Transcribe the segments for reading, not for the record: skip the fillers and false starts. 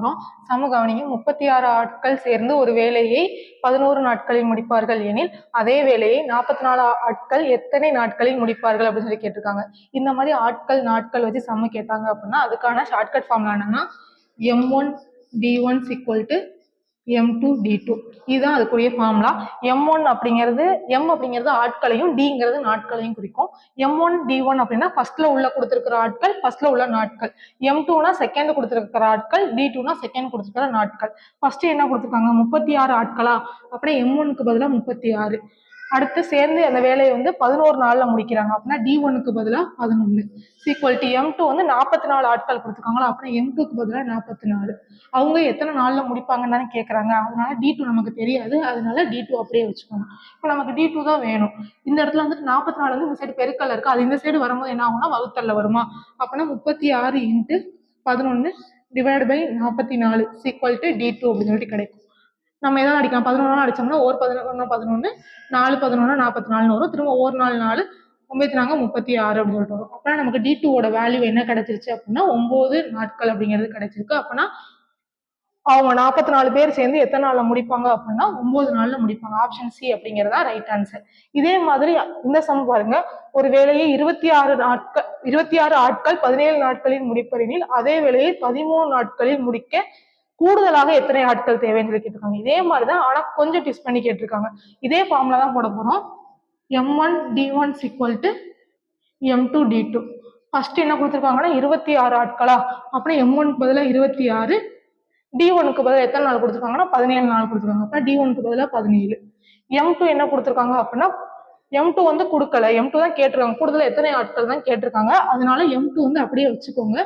போறோம். கவனிங்க. 36 ஆட்கள் சேர்ந்து ஒரு வேலையை 11 நாட்களில் முடிப்பார்கள் எனில் அதே வேலையை 44 ஆட்கள் எத்தனை நாட்களில் முடிப்பார்கள் அப்படின்னு சொல்லி கேட்டிருக்காங்க. இந்த மாதிரி ஆட்கள் நாட்கள் வச்சு சம்ம கேட்டாங்க அப்படின்னா அதுக்கான ஷார்ட்கட் ஃபார்முலா என்னன்னா M1 D1 = M2 D2. இதுதான் அதுக்குரிய ஃபார்முலா. M1 அப்படிங்கிறது ஆட்களையும் Dங்கிறது நாட்களையும் குறிக்கும். M1 D1 அப்படின்னா ஃபர்ஸ்ட்ல உள்ள கொடுத்திருக்கிற ஆட்கள், ஃபர்ஸ்ட்ல உள்ள நாட்கள். M2னா செகண்ட் கொடுத்திருக்கிற ஆட்கள், D2னா செகண்ட் கொடுத்திருக்கிற நாட்கள். ஃபர்ஸ்ட் என்ன கொடுத்திருக்காங்க 36 ஆட்களா, அப்படியே M1க்கு பதிலா 36. அடுத்து சேர்ந்து அந்த வேலையை 11 நாள்ல முடிக்கிறாங்க அப்படின்னா D1க்கு பதிலா 11 M2 44 ஆட்கள் கொடுத்துருக்காங்களா அப்படின்னா M2க்கு பதிலா 44. அவங்க எத்தனை நாள்ல முடிப்பாங்கன்னு தானே கேட்கறாங்க. அதனால D2 நமக்கு தெரியாது, அதனால D2 அப்படியே வச்சுக்கோங்க. இப்போ நமக்கு D2 தான் வேணும். இந்த இடத்துல 44 இந்த சைடு பெருக்கல்ல இருக்கு, அது இந்த சைடு வரும்போது என்ன ஆகும்னா வகுத்தல்ல வருமா, அப்படின்னா 36 × 11 ÷ 44 D2 அப்படின்னு சொல்லிட்டு கிடைக்கும். நம்ம எதாவது அடிக்கலாம், 11 அடிச்சோம்னா 1 11 11 4 11 44 வரும். திரும்ப 1 4 4 9 36 அப்படின்னு சொல்லிட்டு வரும். அப்படின்னா நமக்கு D2ஓட வேல்யூ என்ன கிடைச்சிருச்சு அப்படின்னா 9 நாட்கள் அப்படிங்கிறது கிடைச்சிருக்கு. அப்படின்னா அவங்க 44 பேர் சேர்ந்து எத்தனை நாள்ல முடிப்பாங்க அப்படின்னா 9 நாள்ல முடிப்பாங்க. ஆப்ஷன் சி அப்படிங்கிறதா ரைட் ஆன்சர். இதே மாதிரி இந்த சம் பாருங்க, ஒரு வேலையை 26 ஆட்கள் 17 நாட்களில் முடிப்பதெனில் அதே வேலையை 13 நாட்களில் முடிக்க கூடுதலாக எத்தனை ஆட்கள் தேவைன்னு சொல்லி கேட்டிருக்காங்க. இதே மாதிரிதான் ஆனா கொஞ்சம் டிஸ்ட் பண்ணி கேட்டிருக்காங்க. இதே ஃபார்முலா தான் போட போறோம். M1 D1 = M2 D2. First என்ன கொடுத்துருக்காங்கன்னா 26 ஆட்களா, அப்படின்னா M1க்கு பதிலா 26, D1க்கு பதிலா எத்தனை நாள் கொடுத்துருக்காங்கன்னா 17 நாள் கொடுத்துருக்காங்க. அப்படின்னா D1க்கு பதிலா 17. M2 என்ன கொடுத்துருக்காங்க அப்படின்னா M2 கொடுக்கல, M2 தான் கேட்டிருக்காங்க, கூடுதலா எத்தனை ஆட்கள் தான் கேட்டிருக்காங்க. அதனால M2 அப்படியே வச்சுக்கோங்க.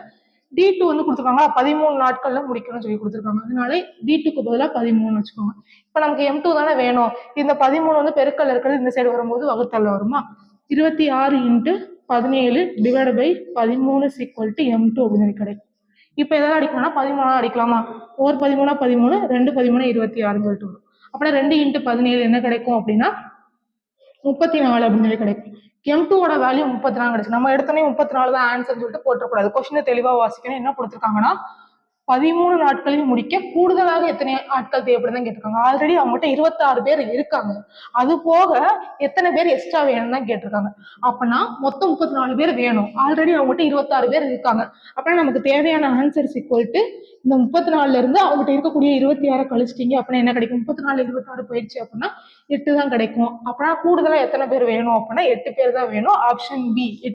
D2 கொடுத்துருக்காங்க 13 நாட்கள்ல முடிக்கணும்னு சொல்லி கொடுத்துருக்காங்க. அதனால D2க்கு பதிலாக 13 வச்சுக்கோங்க. இப்ப நமக்கு M2 தானே வேணும். இந்த 13 பெருக்கல்ல இருக்கிறது இந்த சைடு வரும்போது வகுத்தல்ல வருமா. 26 × 17 ÷ 13 M2 அப்படின்னு கிடைக்கும். இப்ப எதாவது அடிக்கணும்னா 13 அடிக்கலாமா, 1 13 13, 2 13 26 சொல்லிட்டு வரும். அப்படின்னா 2 × 17 என்ன கிடைக்கும் அப்படின்னா 34 அப்படின்னு சொல்லி கிடைக்கும். M2ஓட வேல்யூ 34 கிடைச்சு. நம்ம எடுத்தோடனே 34 தான் ஆன்சர் சொல்லிட்டு போட்டக்கூடாது. கொஸ்டினை தெளிவா வாசிக்கணும். என்ன கொடுத்துருக்காங்கன்னா 13 நாட்களில் முடிக்க கூடுதலாக எத்தனை ஆட்கள் தேவைப்படுதுன்னு கேட்டிருக்காங்க. ஆல்ரெடி அவங்ககிட்ட 26 பேர் இருக்காங்க, அது போக எத்தனை பேர் எக்ஸ்ட்ரா வேணும்னு தான் கேட்டிருக்காங்க. அப்படின்னா மொத்தம் 34 பேர் வேணும், ஆல்ரெடி அவங்ககிட்ட 26 பேர் இருக்காங்க. அப்படின்னா நமக்கு தேவையான ஆன்சர் இந்த 34ல இருந்து அவங்ககிட்ட இருக்கக்கூடிய 26 கழிச்சிட்டீங்க அப்படின்னா என்ன கிடைக்கும், 34 26 போயிடுச்சு அப்படின்னா 8 தான் கிடைக்கும். அப்படின்னா கூடுதலா எத்தனை பேர் வேணும் அப்படின்னா 8 பேர் தான் வேணும். Option B